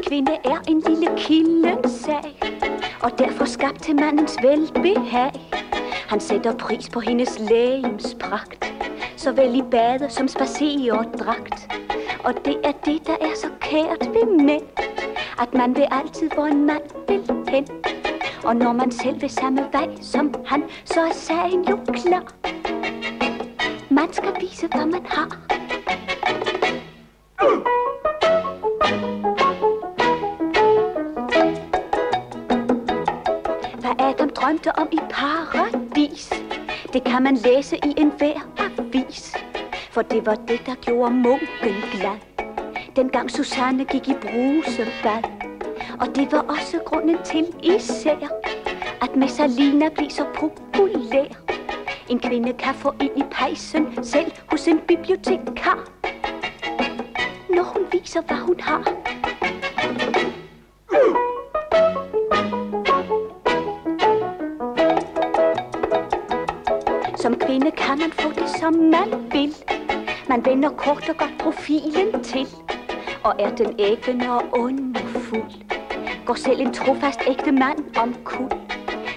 kvinde er en lille kildesag, og derfor skabt til mandens velbehag. Han sætter pris på hendes legems pragt, såvel i bade som spacerdragt. Og det er det, der er så kært ved mænd, at man vil altid, hvor en mand vil hen. Og når man selv vil samme vej som han, så er sagen jo klar. Man skal vise, hvad man har. Hvad Adam drømte om i paradis, det kan man læse i enhver avis. For det var det, der gjorde munken glad, dengang Susanne gik i brusebad. Og det var også grunden til især, at Messalina blev så populær. En kvinde kan få ind i pejsen selv hos en bibliotekar, når hun viser, hvad hun har. Som kvinde kan man få det, som man vil. Man vender kort og godt profilen til, og er den æggende og underfuld, går selv en trofast ægte mand omkuld.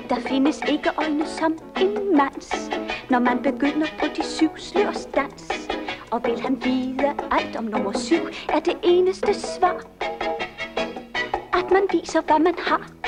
Der findes ikke øjne som en mands, når man begynder på de 7 slørs dans. Og vil han vide alt om nummer 7, er det eneste svar, at man viser, hvad man har.